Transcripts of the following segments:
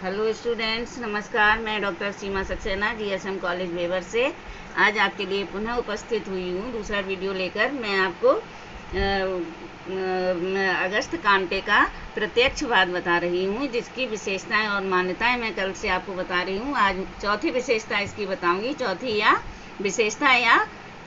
Hello students, नमस्कार। मैं doctor सीमा Saxena GSM college waiver से आज आपके लिए पुनः उपस्थित हुई हूँ दूसरा वीडियो लेकर। मैं आपको अगस्त कांटे का प्रत्यक्षवाद बता रही हूँ, जिसकी विशेषताएं और मान्यताएं मैं कल से आपको बता रही हूँ। आज चौथी विशेषता इसकी बताऊंगी, चौथी या विशेषता या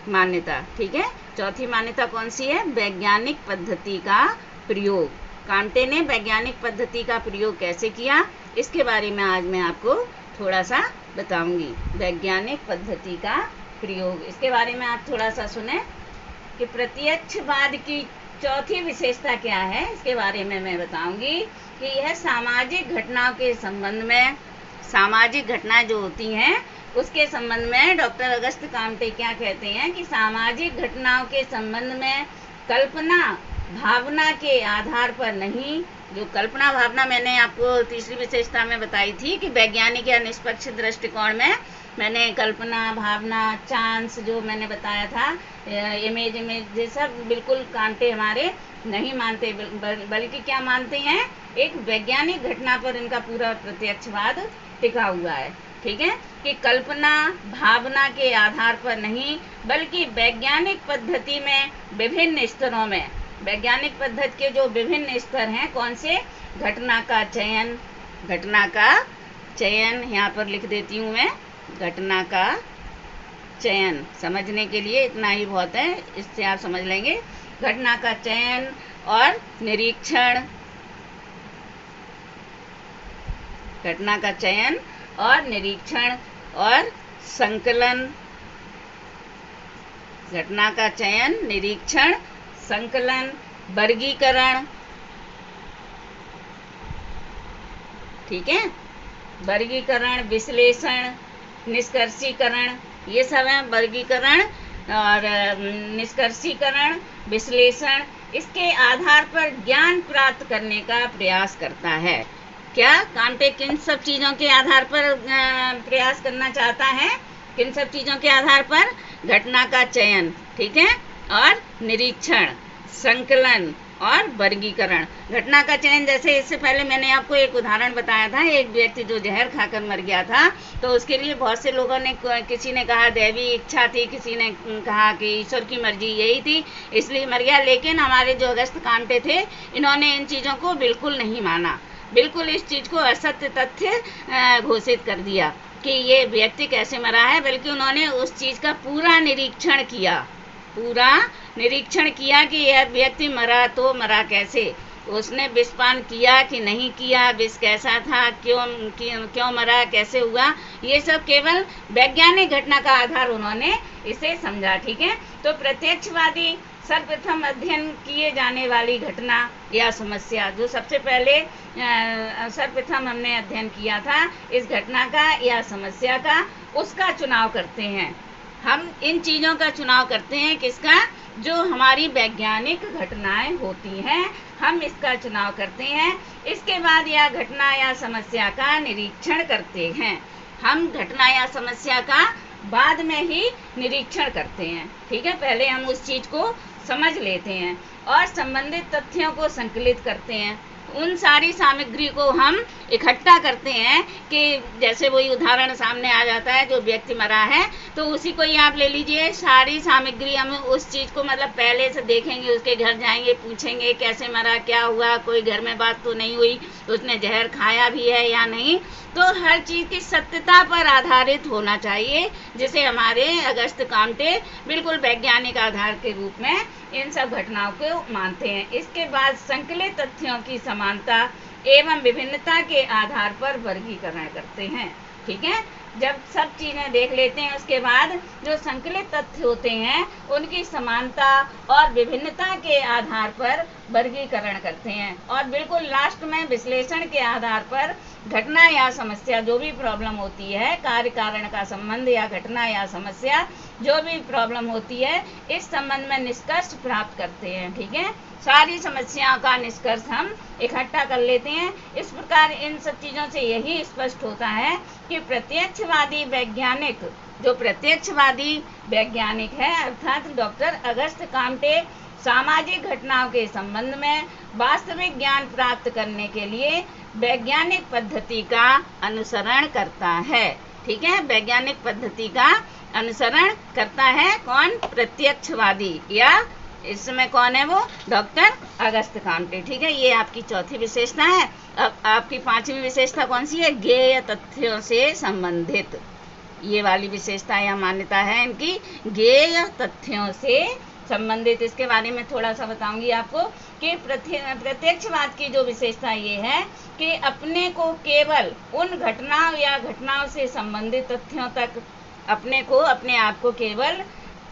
मान्यता। ठीक है, चौथी मान्यता कौन सी है? वैज्ञानिक पद्धति का प्रयोग। कांटे ने वैज्ञानिक पद्धति का प्रयोग कैसे किया, इसके बारे में आज मैं आपको थोड़ा सा बताऊंगी। वैज्ञानिक पद्धति का प्रयोग, इसके बारे में आप थोड़ा सा सुने कि प्रत्यक्षवाद की चौथी विशेषता क्या है, इसके बारे में मैं बताऊंगी कि यह सामाजिक घटनाओं के संबंध में, सामाजिक घटनाएं जो होती हैं उसके संबंध में डॉक्टर अगस्त कांटे क्या कहते हैं कि सामाजिक घटनाओं के संबंध में कल्पना भावना के आधार पर नहीं। जो कल्पना भावना मैंने आपको तीसरी विशेषता में बताई थी कि वैज्ञानिक या निष्पक्ष दृष्टिकोण में मैंने कल्पना भावना चांस जो मैंने बताया था, इमेज ये सब बिल्कुल कांटे हमारे नहीं मानते, बल्कि क्या मानते हैं, एक वैज्ञानिक घटना पर इनका पूरा प्रत्यक्षवाद टिका हुआ है। ठीक है, कि कल्पना भावना के आधार पर नहीं, बल्कि वैज्ञानिक पद्धति में विभिन्न स्तरों में, वैज्ञानिक पद्धति के जो विभिन्न स्तर हैं, कौन से? घटना का चयन, घटना का चयन यहाँ पर लिख देती हूँ मैं, घटना का चयन। समझने के लिए इतना ही बहुत है, इससे आप समझ लेंगे। घटना का चयन और निरीक्षण, घटना का चयन और निरीक्षण और संकलन, घटना का चयन निरीक्षण संकलन, वर्गीकरण। ठीक है, वर्गीकरण विश्लेषण निष्कर्षीकरण, ये सब है वर्गीकरण और निष्कर्षीकरण विश्लेषण। इसके आधार पर ज्ञान प्राप्त करने का प्रयास करता है। क्या कांटे किन सब चीज़ों के आधार पर प्रयास करना चाहता है? किन सब चीज़ों के आधार पर? घटना का चयन, ठीक है, और निरीक्षण संकलन और वर्गीकरण। घटना का चयन, जैसे इससे पहले मैंने आपको एक उदाहरण बताया था, एक व्यक्ति जो जहर खाकर मर गया था, तो उसके लिए बहुत से लोगों ने, किसी ने कहा दैवी इच्छा थी, किसी ने कहा कि ईश्वर की मर्जी यही थी इसलिए मर गया। लेकिन हमारे जो अगस्त कांटे थे, इन्होंने इन चीज़ों को बिल्कुल नहीं माना, बिल्कुल इस चीज़ को असत्य तथ्य घोषित कर दिया कि ये व्यक्ति कैसे मरा है, बल्कि उन्होंने उस चीज़ का पूरा निरीक्षण किया, पूरा निरीक्षण किया कि यह व्यक्ति मरा तो मरा कैसे, उसने विषपान किया कि नहीं किया, विष कैसा था, क्यों मरा, कैसे हुआ, ये सब केवल वैज्ञानिक घटना का आधार उन्होंने इसे समझा। ठीक है, तो प्रत्यक्षवादी सर्वप्रथम अध्ययन किए जाने वाली घटना या समस्या, जो सबसे पहले सर्वप्रथम हमने अध्ययन किया था इस घटना का या समस्या का, उसका चुनाव करते हैं। हम इन चीज़ों का चुनाव करते हैं, किसका? जो हमारी वैज्ञानिक घटनाएं होती हैं, हम इसका चुनाव करते हैं। इसके बाद यह घटना या समस्या का निरीक्षण करते हैं। हम घटना या समस्या का बाद में ही निरीक्षण करते हैं। ठीक है, पहले हम उस चीज़ को समझ लेते हैं और संबंधित तथ्यों को संकलित करते हैं। उन सारी सामग्री को हम इकट्ठा करते हैं कि जैसे वही उदाहरण सामने आ जाता है, जो व्यक्ति मरा है तो उसी को ही आप ले लीजिए, सारी सामग्री हम उस चीज़ को मतलब पहले से देखेंगे, उसके घर जाएंगे, पूछेंगे कैसे मरा, क्या हुआ, कोई घर में बात तो नहीं हुई, उसने जहर खाया भी है या नहीं। तो हर चीज़ की सत्यता पर आधारित होना चाहिए, जिसे हमारे अगस्त कांटे बिल्कुल वैज्ञानिक आधार के रूप में इन सब घटनाओं को मानते हैं। इसके बाद संकलित तथ्यों की समानता एवं विभिन्नता के आधार पर वर्गीकरण करते हैं। ठीक है, जब सब चीज़ें देख लेते हैं, उसके बाद जो संकलित तथ्य होते हैं उनकी समानता और विभिन्नता के आधार पर वर्गीकरण करते हैं, और बिल्कुल लास्ट में विश्लेषण के आधार पर घटना या समस्या, जो भी प्रॉब्लम होती है, कार्य कारण का संबंध या घटना या समस्या जो भी प्रॉब्लम होती है, इस संबंध में निष्कर्ष प्राप्त करते हैं। ठीक है, सारी समस्याओं का निष्कर्ष हम इकट्ठा कर लेते हैं। इस प्रकार इन सब चीज़ों से यही स्पष्ट होता है कि प्रत्यक्षवादी वैज्ञानिक, जो प्रत्यक्षवादी वैज्ञानिक है, अर्थात डॉक्टर अगस्त कांटे सामाजिक घटनाओं के संबंध में वास्तविक ज्ञान प्राप्त करने के लिए वैज्ञानिक पद्धति का अनुसरण करता है। ठीक है, वैज्ञानिक पद्धति का अनुसरण करता है कौन? प्रत्यक्षवादी, या इस समय कौन है वो? Doctor August Comte. ठीक है, ये आपकी चौथी विशेषता है। अब आपकी पांचवी विशेषता कौन सी है? ज्ञेय तथ्यों से संबंधित। ये वाली विशेषता या मान्यता है इनकी, ज्ञेय तथ्यों से संबंधित। इसके बारे में थोड़ा सा बताऊंगी आपको कि प्रत्यक्षवाद की जो विशेषता ये है कि अपने को केवल उन घटनाओं या घटनाओं से संबंधित तथ्यों तक, अपने को, अपने आप को केवल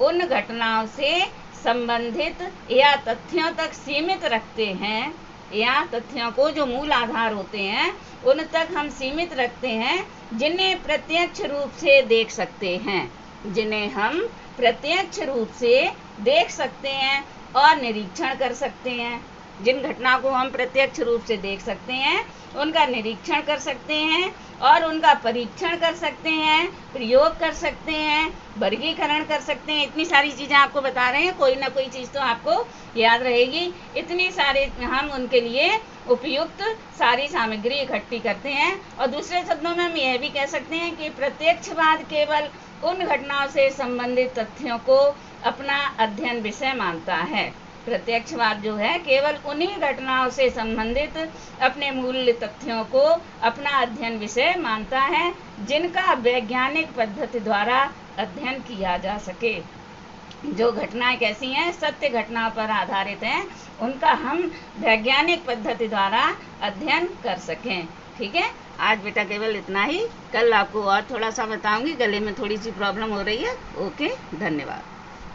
उन घटनाओं से संबंधित या तथ्यों तक सीमित रखते हैं, या तथ्यों को जो मूल आधार होते हैं उन तक हम सीमित रखते हैं जिन्हें प्रत्यक्ष रूप से देख सकते हैं, जिन्हें हम प्रत्यक्ष रूप से देख सकते हैं और निरीक्षण कर सकते हैं। जिन घटनाओं को हम प्रत्यक्ष रूप से देख सकते हैं उनका निरीक्षण कर सकते हैं और उनका परीक्षण कर सकते हैं, प्रयोग कर सकते हैं, वर्गीकरण कर सकते हैं। इतनी सारी चीज़ें आपको बता रहे हैं, कोई ना कोई चीज़ तो आपको याद रहेगी। इतनी सारे हम उनके लिए उपयुक्त सारी सामग्री इकट्ठी करते हैं। और दूसरे शब्दों में हम यह भी कह सकते हैं कि प्रत्यक्षवाद केवल उन घटनाओं से संबंधित तथ्यों को अपना अध्ययन विषय मानता है। प्रत्यक्षवाद जो है केवल उन्हीं घटनाओं से संबंधित अपने मूल तथ्यों को अपना अध्ययन विषय मानता है जिनका वैज्ञानिक पद्धति द्वारा अध्ययन किया जा सके। जो घटनाएं कैसी हैं, सत्य घटनाओं पर आधारित हैं, उनका हम वैज्ञानिक पद्धति द्वारा अध्ययन कर सकें। ठीक है, आज बेटा केवल इतना ही। कल आपको और थोड़ा सा बताऊंगी, गले में थोड़ी सी प्रॉब्लम हो रही है। ओके, धन्यवाद।